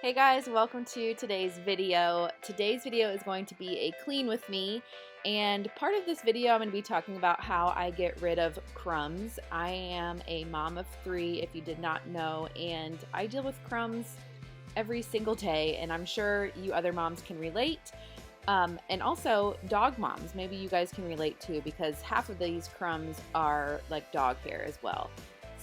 Hey guys, welcome to today's video. Today's video is going to be a clean with me, and part of this video I'm going to be talking about how I get rid of crumbs. I am a mom of 3, if you did not know, and I deal with crumbs every single day, and I'm sure you other moms can relate. And also dog moms, maybe you guys can relate too, because half of these crumbs are like dog hair as well.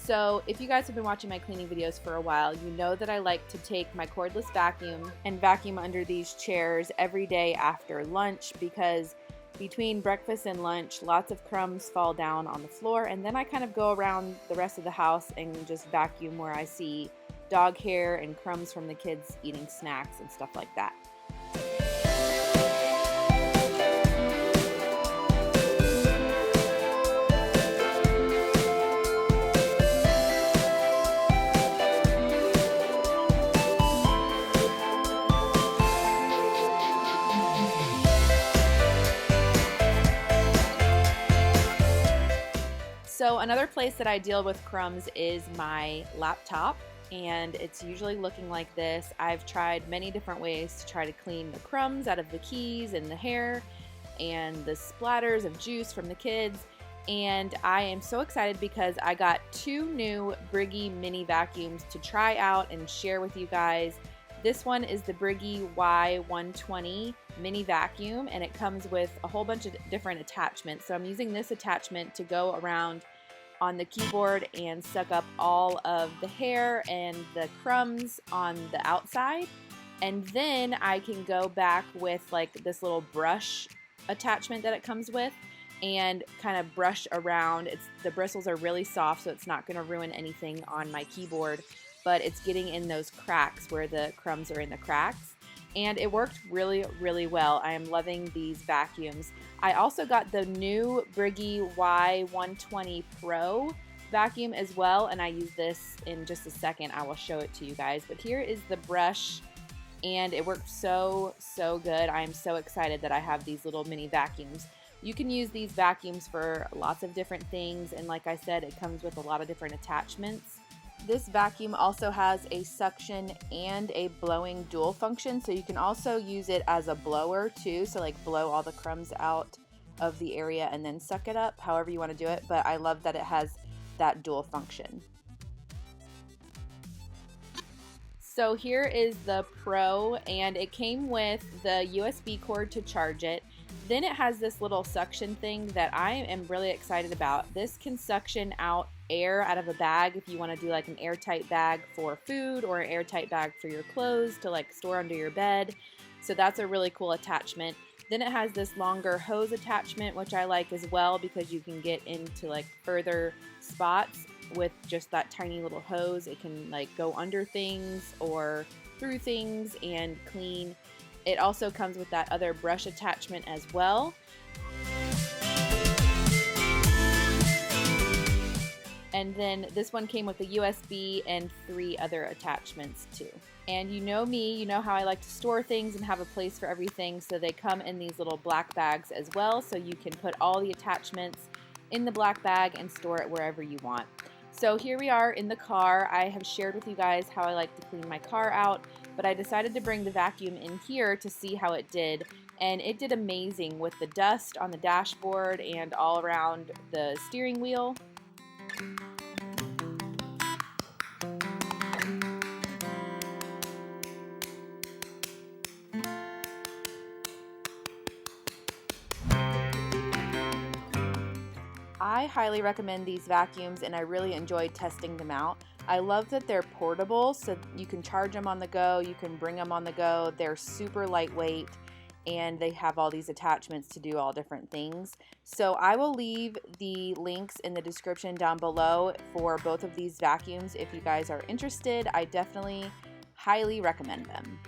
So if you guys have been watching my cleaning videos for a while, you know that I like to take my cordless vacuum and vacuum under these chairs every day after lunch, because between breakfast and lunch, lots of crumbs fall down on the floor, and then I kind of go around the rest of the house and just vacuum where I see dog hair and crumbs from the kids eating snacks and stuff like that. So another place that I deal with crumbs is my laptop, and it's usually looking like this. I've tried many different ways to try to clean the crumbs out of the keys and the hair and the splatters of juice from the kids, and I am so excited because I got 2 new Brigii mini vacuums to try out and share with you guys. This one is the Brigii Y120 mini vacuum, and it comes with a whole bunch of different attachments. So I'm using this attachment to go around on the keyboard and suck up all of the hair and the crumbs on the outside. And then I can go back with like this little brush attachment that it comes with and kind of brush around. The bristles are really soft, so it's not going to ruin anything on my keyboard, but it's getting in those cracks where the crumbs are in the cracks. And it worked really, really well. I am loving these vacuums. I also got the new Brigii Y120 Pro vacuum as well, and I use this in just a second. I will show it to you guys. But here is the brush, and it worked so good. I am so excited that I have these little mini vacuums. You can use these vacuums for lots of different things, and like I said, it comes with a lot of different attachments. This vacuum also has a suction and a blowing dual function, so you can also use it as a blower too, so like blow all the crumbs out of the area and then suck it up, however you want to do it, but I love that it has that dual function. So here is the Pro, and it came with the USB cord to charge it. Then it has this little suction thing that I am really excited about. This can suction out air out of a bag if you want to do like an airtight bag for food or an airtight bag for your clothes to like store under your bed. So that's a really cool attachment. Then it has this longer hose attachment, which I like as well, because you can get into like further spots with just that tiny little hose. It can like go under things or through things and clean. It also comes with that other brush attachment as well. And then this one came with a USB and 3 other attachments too. And you know me, you know how I like to store things and have a place for everything, so they come in these little black bags as well, so you can put all the attachments in the black bag and store it wherever you want. So here we are in the car. I have shared with you guys how I like to clean my car out, but I decided to bring the vacuum in here to see how it did, and it did amazing with the dust on the dashboard and all around the steering wheel. I highly recommend these vacuums, and I really enjoyed testing them out. I love that they're portable, so you can charge them on the go, you can bring them on the go. They're super lightweight, and they have all these attachments to do all different things. So I will leave the links in the description down below for both of these vacuums if you guys are interested. I definitely highly recommend them.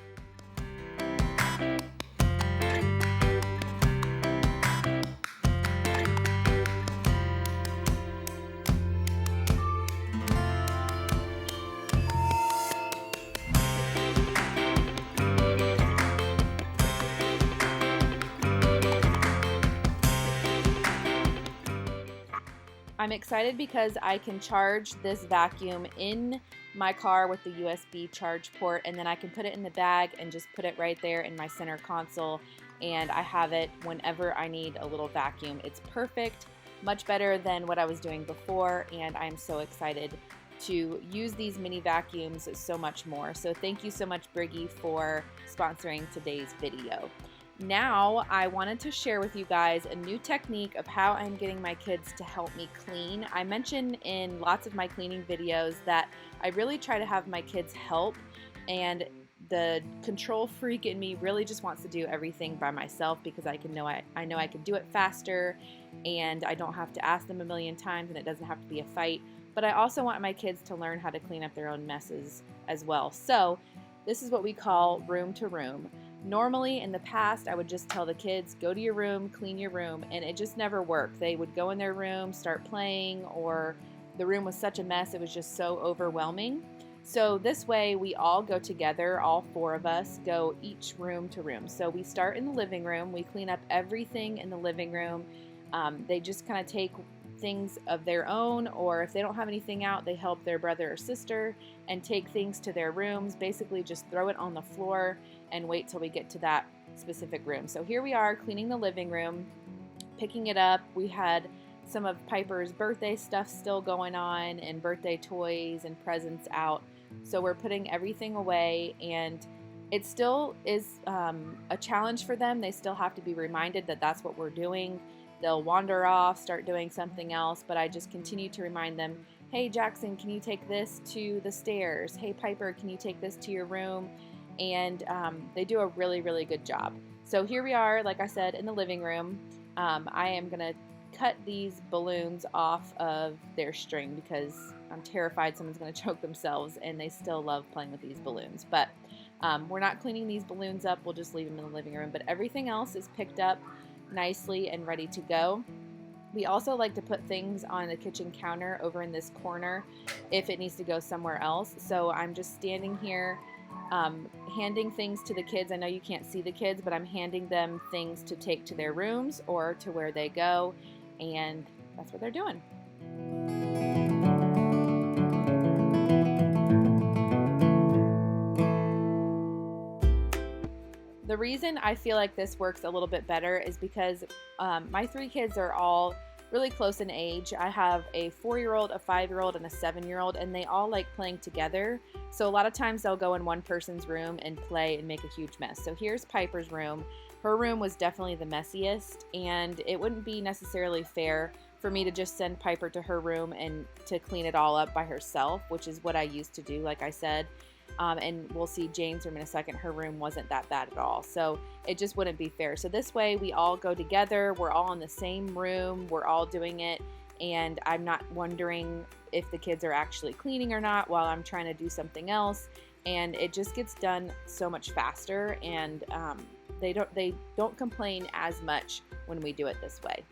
I'm excited because I can charge this vacuum in my car with the USB charge port, and then I can put it in the bag and just put it right there in my center console, and I have it whenever I need a little vacuum. It's perfect, much better than what I was doing before, and I'm so excited to use these mini vacuums so much more. So thank you so much, Brigii, for sponsoring today's video. Now I wanted to share with you guys a new technique of how I'm getting my kids to help me clean. I mentioned in lots of my cleaning videos that I really try to have my kids help, and the control freak in me really just wants to do everything by myself because I know I can do it faster, and I don't have to ask them a million times, and it doesn't have to be a fight. But I also want my kids to learn how to clean up their own messes as well. So this is what we call room to room. Normally in the past, I would just tell the kids, go to your room, clean your room, and it just never worked. They would go in their room, start playing, or the room was such a mess, it was just so overwhelming. So this way we all go together, all four of us go each room to room. So we start in the living room, we clean up everything in the living room. They just kind of take things of their own, or if they don't have anything out, they help their brother or sister and take things to their rooms. Basically just throw it on the floor and wait till we get to that specific room. So here we are cleaning the living room, picking it up. We had some of Piper's birthday stuff still going on, and birthday toys and presents out. So we're putting everything away, and it still is a challenge for them. They still have to be reminded that that's what we're doing. They'll wander off, start doing something else, but I just continue to remind them, hey Jackson, can you take this to the stairs? Hey Piper, can you take this to your room? And they do a really, really good job. So here we are, like I said, in the living room. I am gonna cut these balloons off of their string because I'm terrified someone's gonna choke themselves, and they still love playing with these balloons. But we're not cleaning these balloons up, we'll just leave them in the living room. But everything else is picked up nicely and ready to go. We also like to put things on the kitchen counter over in this corner if it needs to go somewhere else. So I'm just standing here handing things to the kids. I know you can't see the kids, but I'm handing them things to take to their rooms or to where they go, and that's what they're doing. The reason I feel like this works a little bit better is because my three kids are all really close in age. I have a 4-year-old, a 5-year-old, and a 7-year-old, and they all like playing together. So a lot of times they'll go in one person's room and play and make a huge mess. So here's Piper's room. Her room was definitely the messiest, and it wouldn't be necessarily fair for me to just send Piper to her room and to clean it all up by herself, which is what I used to do, like I said. And we'll see Jane's room in a second. Her room wasn't that bad at all. So it just wouldn't be fair. So this way we all go together. We're all in the same room. We're all doing it. And I'm not wondering if the kids are actually cleaning or not while I'm trying to do something else. And it just gets done so much faster. And they don't complain as much when we do it this way.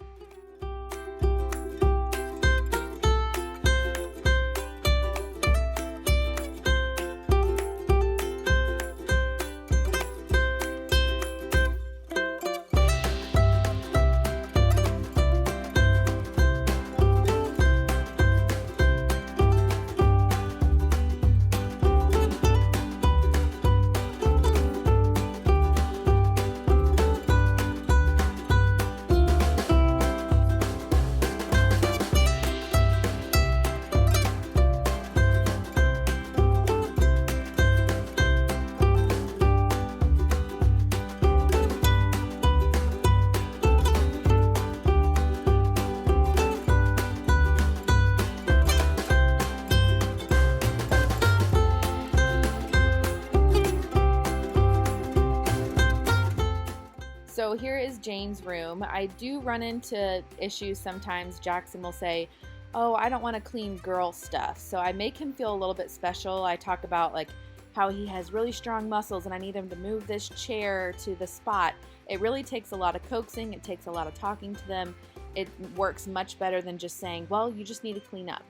So here is Jane's room. I do run into issues sometimes. Jackson will say, oh, I don't want to clean girl stuff. So I make him feel a little bit special. I talk about like how he has really strong muscles and I need him to move this chair to the spot. It really takes a lot of coaxing. It takes a lot of talking to them. It works much better than just saying, well, you just need to clean up.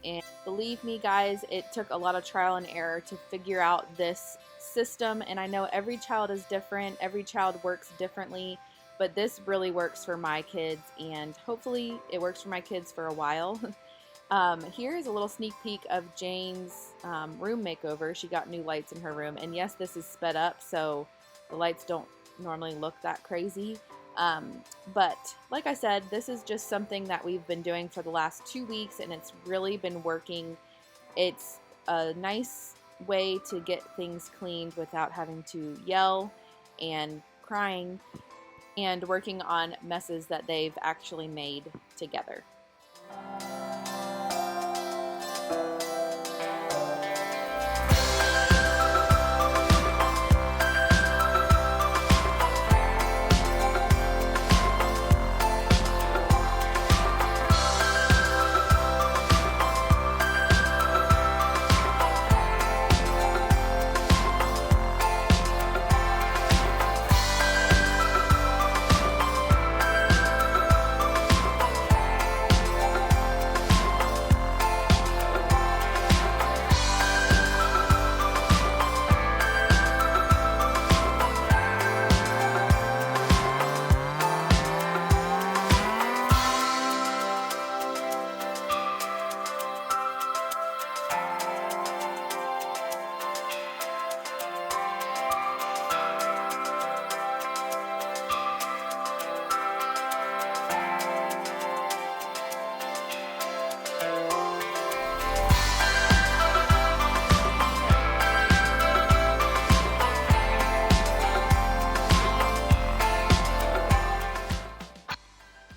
And believe me, guys, it took a lot of trial and error to figure out this system. And I know every child is different. Every child works differently. But this really works for my kids. And hopefully it works for my kids for a while. Here is a little sneak peek of Jane's room makeover. She got new lights in her room, and yes, this is sped up, so the lights don't normally look that crazy. But like I said, this is just something that we've been doing for the last 2 weeks, and it's really been working. It's a nice way to get things cleaned without having to yell and crying and working on messes that they've actually made together.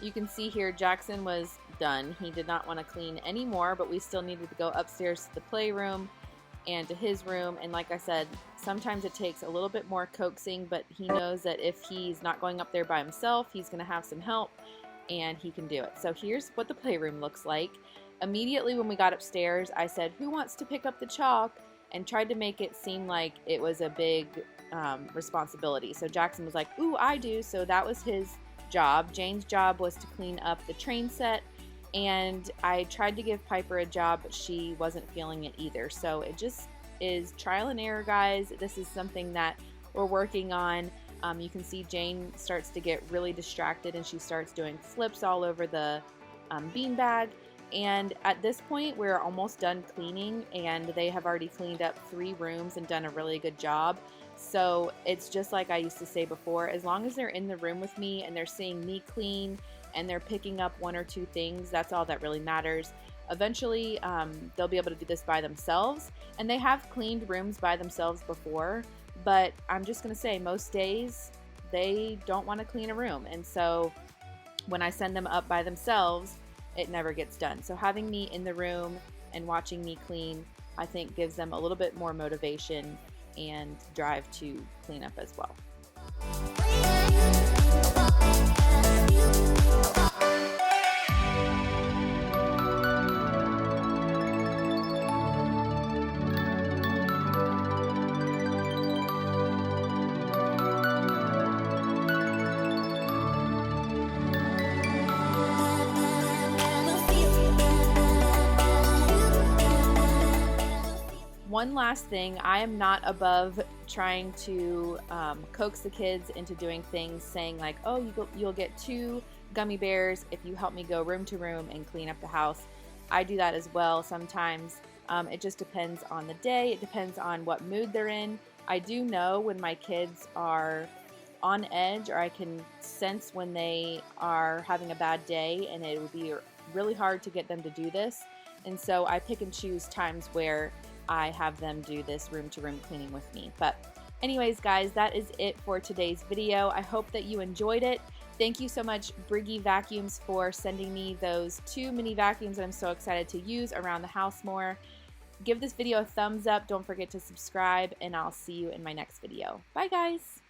You can see here Jackson was done. He did not want to clean anymore, but we still needed to go upstairs to the playroom and to his room. And like I said, sometimes it takes a little bit more coaxing, but he knows that if he's not going up there by himself, he's going to have some help and he can do it. So here's what the playroom looks like. Immediately when we got upstairs, I said, "Who wants to pick up the chalk?" and tried to make it seem like it was a big responsibility. So Jackson was like, "Ooh, I do." So that was his job. Jane's job was to clean up the train set, and I tried to give Piper a job, but she wasn't feeling it either. So it just is trial and error, guys. This is something that we're working on. You can see Jane starts to get really distracted and she starts doing flips all over the beanbag. And at this point, we're almost done cleaning, and they have already cleaned up 3 rooms and done a really good job. So it's just like I used to say before, as long as they're in the room with me and they're seeing me clean and they're picking up 1 or 2 things, that's all that really matters. Eventually, they'll be able to do this by themselves, and they have cleaned rooms by themselves before, but I'm just going to say most days they don't want to clean a room, and so when I send them up by themselves, it never gets done. So having me in the room and watching me clean, I think gives them a little bit more motivation and drive to clean up as well. One last thing, I am not above trying to coax the kids into doing things, saying like, "Oh, you'll get 2 gummy bears if you help me go room to room and clean up the house." I do that as well sometimes. It just depends on the day. It depends on what mood they're in. I do know when my kids are on edge, or I can sense when they are having a bad day, and it would be really hard to get them to do this. And so I pick and choose times where I have them do this room-to-room cleaning with me. But anyways, guys, that is it for today's video. I hope that you enjoyed it. Thank you so much, Brigii Vacuums, for sending me those 2 mini vacuums that I'm so excited to use around the house more. Give this video a thumbs up. Don't forget to subscribe, and I'll see you in my next video. Bye, guys.